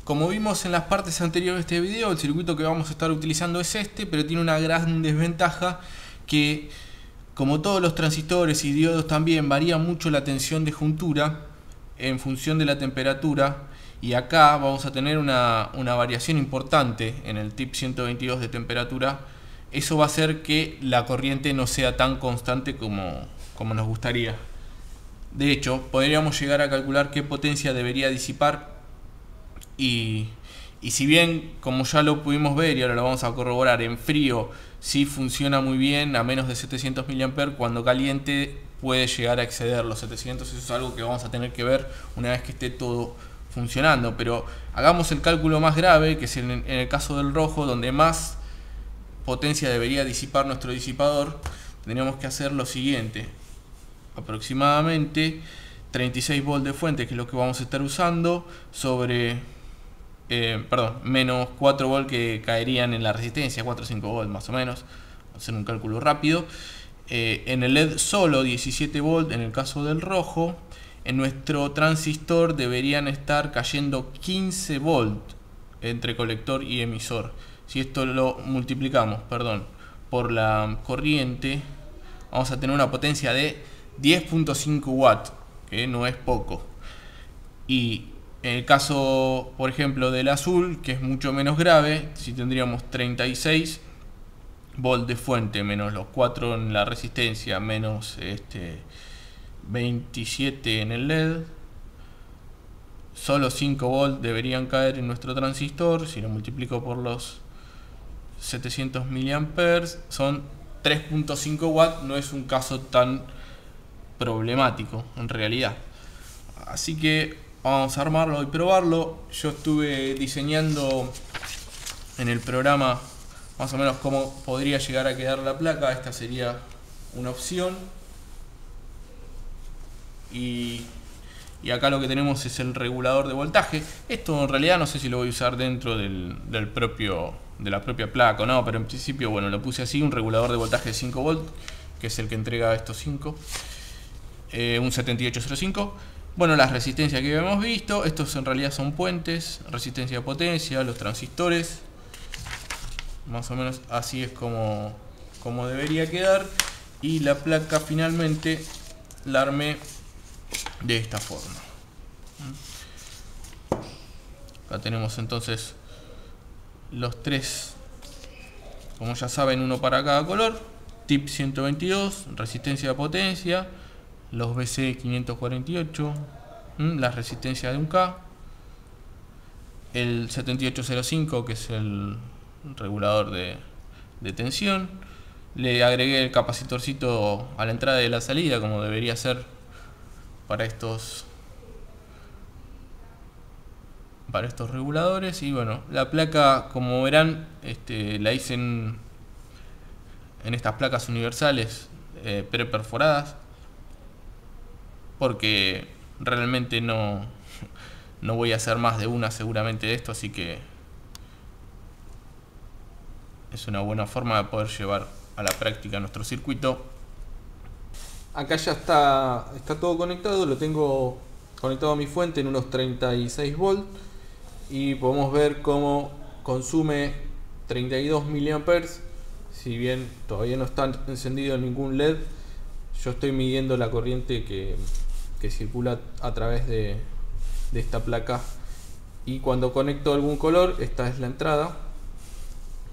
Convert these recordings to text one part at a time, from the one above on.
Como vimos en las partes anteriores de este video, el circuito que vamos a estar utilizando es este, pero tiene una gran desventaja que, como todos los transistores y diodos también, varía mucho la tensión de juntura en función de la temperatura, y acá vamos a tener una variación importante en el tip 122 de temperatura. Eso va a hacer que la corriente no sea tan constante como nos gustaría. De hecho, podríamos llegar a calcular qué potencia debería disipar y si bien, como ya lo pudimos ver y ahora lo vamos a corroborar, en frío sí funciona muy bien a menos de 700 mA, cuando caliente puede llegar a exceder los 700. Eso es algo que vamos a tener que ver una vez que esté todo funcionando. Pero hagamos el cálculo más grave, que es en el caso del rojo, donde más potencia debería disipar nuestro disipador. Tendríamos que hacer lo siguiente: aproximadamente 36 volts de fuente, que es lo que vamos a estar usando, sobre menos 4 volts que caerían en la resistencia, 4 o 5 volts más o menos. Vamos a hacer un cálculo rápido. En el LED solo 17 volts en el caso del rojo. En nuestro transistor deberían estar cayendo 15 volts entre colector y emisor. Si esto lo multiplicamos, por la corriente, vamos a tener una potencia de 10.5 watts, que no es poco. Y en el caso, por ejemplo, del azul, que es mucho menos grave, si tendríamos 36 volts de fuente menos los 4 en la resistencia menos 27 en el LED, solo 5 volts deberían caer en nuestro transistor. Si lo multiplico por los 700 mA, son 3.5 watts. No es un caso tan problemático en realidad. Así que vamos a armarlo y probarlo. Yo estuve diseñando en el programa más o menos cómo podría llegar a quedar la placa. Esta sería una opción. Y acá lo que tenemos es el regulador de voltaje. Esto en realidad no sé si lo voy a usar dentro de la propia placa o no, pero en principio, bueno, lo puse así: un regulador de voltaje de 5 volts, que es el que entrega estos 5, un 7805. Bueno, las resistencias que habíamos visto, estos en realidad son puentes, resistencia a potencia, los transistores. Más o menos así es como debería quedar. Y la placa finalmente la armé de esta forma. Acá tenemos entonces los tres, como ya saben, uno para cada color. Tip 122, resistencia a potencia, los BC 548, la resistencia de 1K, el 7805, que es el regulador de tensión. Le agregué el capacitorcito a la entrada y a la salida, como debería ser para estos reguladores. Y bueno, la placa, como verán, la hice en estas placas universales preperforadas, porque realmente no voy a hacer más de una seguramente de esto, así que es una buena forma de poder llevar a la práctica nuestro circuito. Acá ya está todo conectado. Lo tengo conectado a mi fuente en unos 36 volts y podemos ver cómo consume 32 mA. Si bien todavía no está encendido ningún LED, yo estoy midiendo la corriente que circula a través de esta placa. Y cuando conecto algún color, esta es la entrada.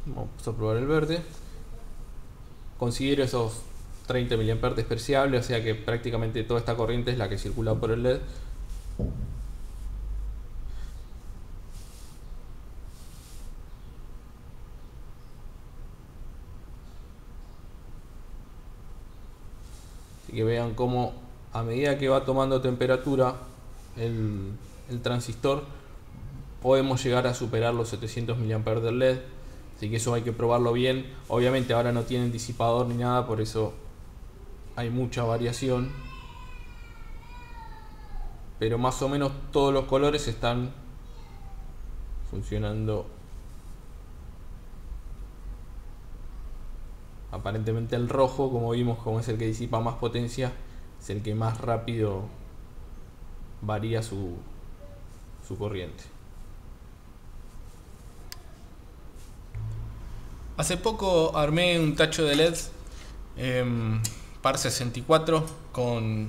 Vamos a probar el verde. Considero esos 30 mA despreciable, o sea que prácticamente toda esta corriente es la que circula por el LED. Así que vean cómo a medida que va tomando temperatura el transistor, podemos llegar a superar los 700 mA del LED. Así que eso hay que probarlo bien. Obviamente ahora no tienen disipador ni nada, por eso hay mucha variación. Pero más o menos todos los colores están funcionando. Aparentemente el rojo, como vimos, como es el que disipa más potencia, es el que más rápido varía su corriente. Hace poco armé un tacho de LED par 64 con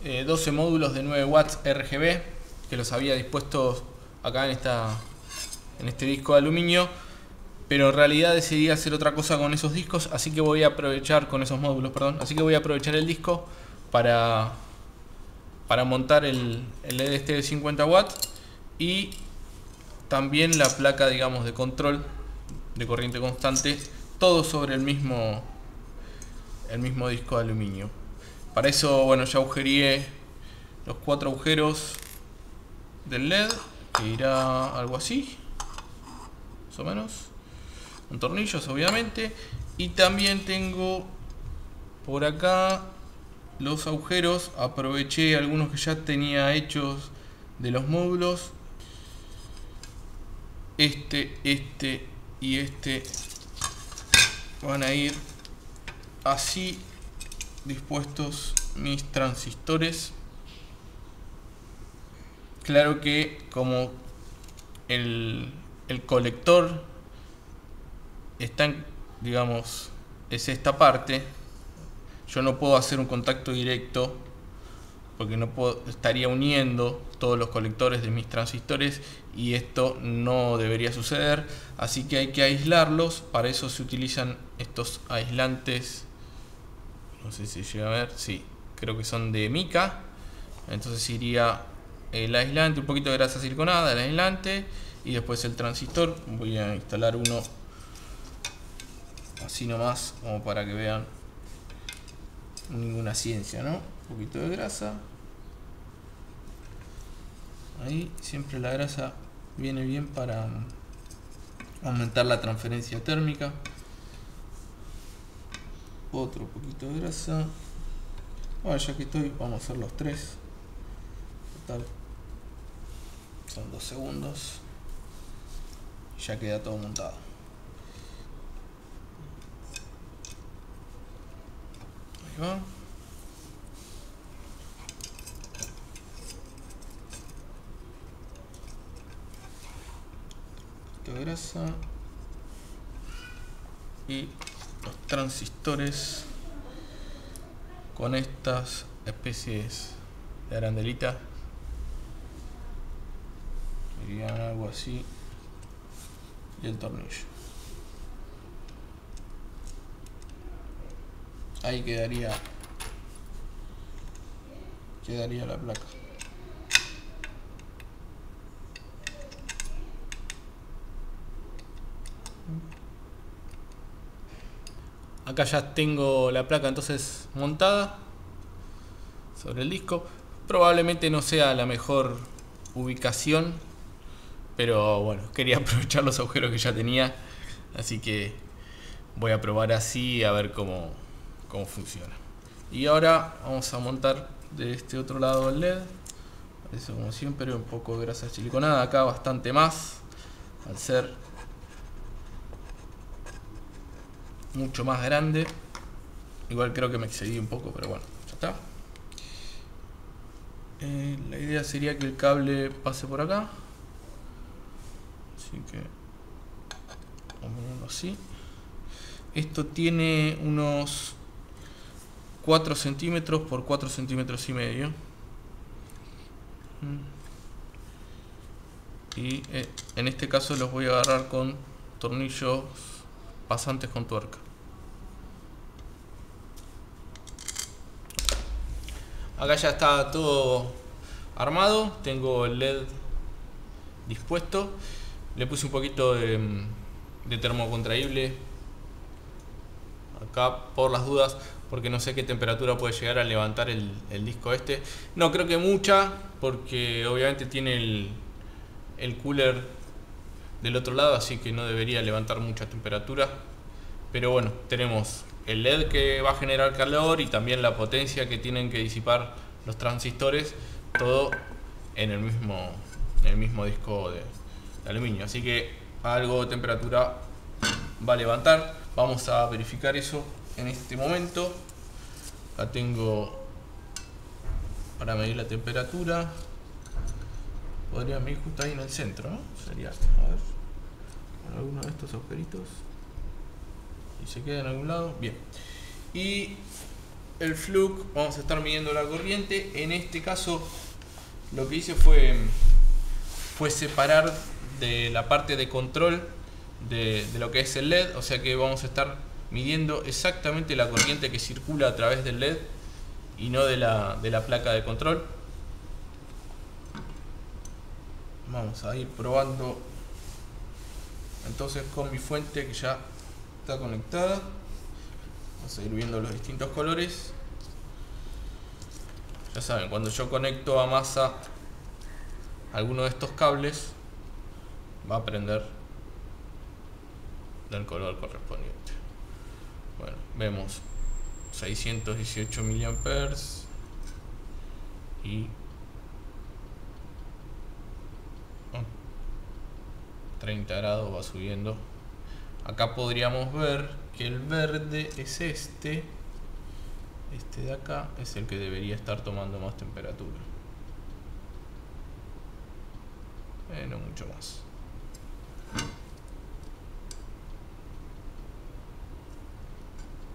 12 módulos de 9 watts RGB que los había dispuestos acá en este disco de aluminio, pero en realidad decidí hacer otra cosa con esos discos, así que voy a aprovechar con esos módulos, perdón, así que voy a aprovechar el disco para montar el LED este de 50 watts y también la placa, digamos, de control de corriente constante, todo sobre el mismo disco de aluminio. Para eso, bueno, ya agujereé los 4 agujeros del LED, que irá algo así, más o menos, con tornillos obviamente, y también tengo por acá los agujeros. Aproveché algunos que ya tenía hechos de los módulos, este y este van a ir así dispuestos mis transistores. Claro que como el colector está digamos, es esta parte, yo no puedo hacer un contacto directo porque estaría uniendo todos los colectores de mis transistores y esto no debería suceder, así que hay que aislarlos. Para eso se utilizan estos aislantes, no sé si llega a ver, sí, creo que son de mica. Entonces iría el aislante, un poquito de grasa siliconada, el aislante y después el transistor. Voy a instalar uno así nomás, como para que vean, ninguna ciencia, ¿no? Un poquito de grasa. Ahí siempre la grasa viene bien para aumentar la transferencia térmica. Otro poquito de grasa. Bueno, ya que estoy, vamos a hacer los 3. Total, son 2 segundos. Ya queda todo montado. Ahí va. De grasa y los transistores con estas especies de arandelita, serían algo así, y el tornillo. Ahí quedaría la placa. Acá ya tengo la placa entonces montada sobre el disco. Probablemente no sea la mejor ubicación, pero bueno, quería aprovechar los agujeros que ya tenía, así que voy a probar así a ver cómo funciona. Y ahora vamos a montar de este otro lado el LED. Parece como siempre un poco de grasa siliconada, acá bastante más, al ser mucho más grande. Igual creo que me excedí un poco, pero bueno, ya está. La idea sería que el cable pase por acá, así que vamos a ponerlo así. Esto tiene unos 4 centímetros por 4 centímetros y medio, y en este caso los voy a agarrar con tornillos pasantes con tuerca. Acá ya está todo armado, tengo el LED dispuesto, le puse un poquito de termocontraíble acá por las dudas, porque no sé qué temperatura puede llegar a levantar el disco este. No creo que mucha, porque obviamente tiene el cooler del otro lado, así que no debería levantar mucha temperatura. Pero bueno, tenemos el LED que va a generar calor y también la potencia que tienen que disipar los transistores, todo en el mismo disco de aluminio. Así que algo de temperatura va a levantar. Vamos a verificar eso en este momento. Acá tengo para medir la temperatura. Podría medir justo ahí en el centro, ¿no? Sería, a ver, con alguno de estos agujeritos. y se queda en algún lado. Bien. Y el flujo, vamos a estar midiendo la corriente. En este caso lo que hice fue separar de la parte de control de lo que es el LED, o sea que vamos a estar midiendo exactamente la corriente que circula a través del LED y no de la placa de control. Vamos a ir probando entonces con mi fuente que ya está conectada. Vamos a ir viendo los distintos colores. Ya saben, cuando yo conecto a masa alguno de estos cables, va a prender del color correspondiente. Bueno, vemos 618 mA y 30 grados va subiendo. Acá podríamos ver que el verde es este de acá es el que debería estar tomando más temperatura, no mucho más.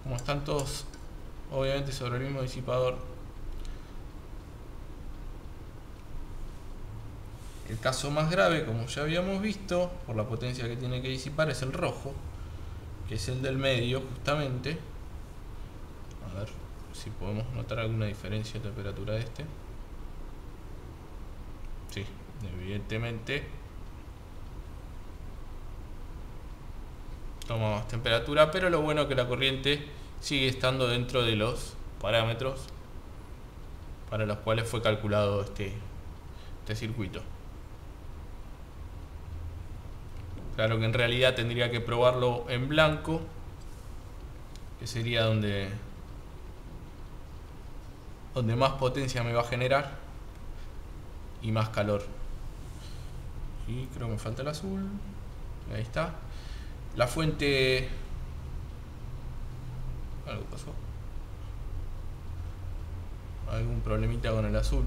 Como están todos obviamente sobre el mismo disipador, el caso más grave, como ya habíamos visto, por la potencia que tiene que disipar, es el rojo, que es el del medio justamente. A ver si podemos notar alguna diferencia de temperatura de este. Sí, evidentemente toma más temperatura, pero lo bueno es que la corriente sigue estando dentro de los parámetros para los cuales fue calculado este circuito. Claro que en realidad tendría que probarlo en blanco, que sería donde más potencia me va a generar y más calor. Y creo que me falta el azul. Ahí está. La fuente... algo pasó. Algún problemita con el azul.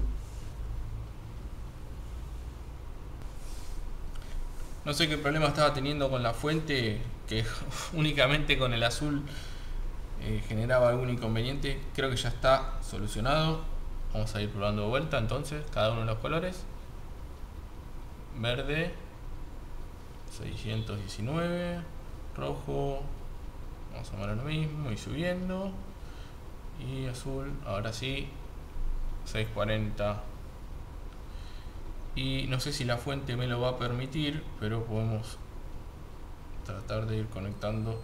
No sé qué problema estaba teniendo con la fuente, que únicamente con el azul generaba algún inconveniente. Creo que ya está solucionado. Vamos a ir probando de vuelta entonces cada uno de los colores. Verde 619, rojo, vamos a poner lo mismo y subiendo, y azul, ahora sí 640. Y no sé si la fuente me lo va a permitir, pero podemos tratar de ir conectando.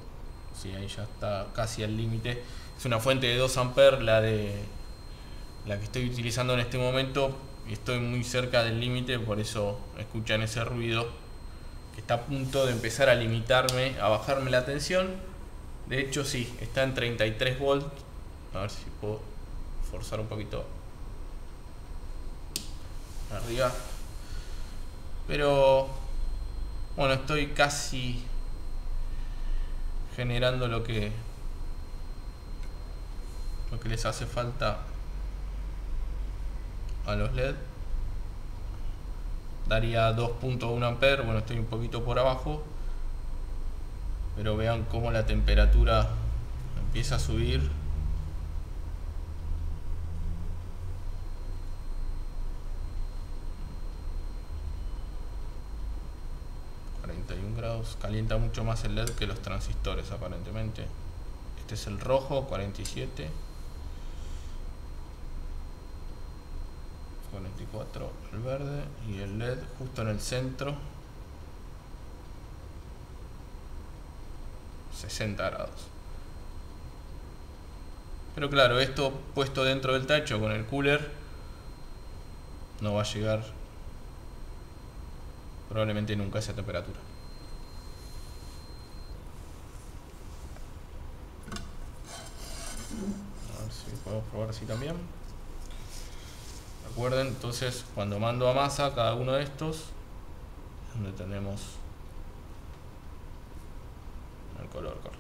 Sí, ahí ya está casi al límite. Es una fuente de 2 amperes la que estoy utilizando en este momento, y estoy muy cerca del límite, por eso escuchan ese ruido que está a punto de empezar a limitarme, a bajarme la tensión. De hecho sí, está en 33 volts. A ver si puedo forzar un poquito arriba, pero bueno, estoy casi generando lo que les hace falta a los LED. Daría 2.1 amperes. Bueno, estoy un poquito por abajo, pero vean cómo la temperatura empieza a subir. Grados, calienta mucho más el LED que los transistores aparentemente. Este es el rojo, 47, 44 el verde, y el LED justo en el centro 60 grados. Pero claro, esto puesto dentro del tacho con el cooler no va a llegar probablemente nunca a esa temperatura. A ver si podemos probar así también. Recuerden, entonces, cuando mando a masa cada uno de estos, donde tenemos el color correcto.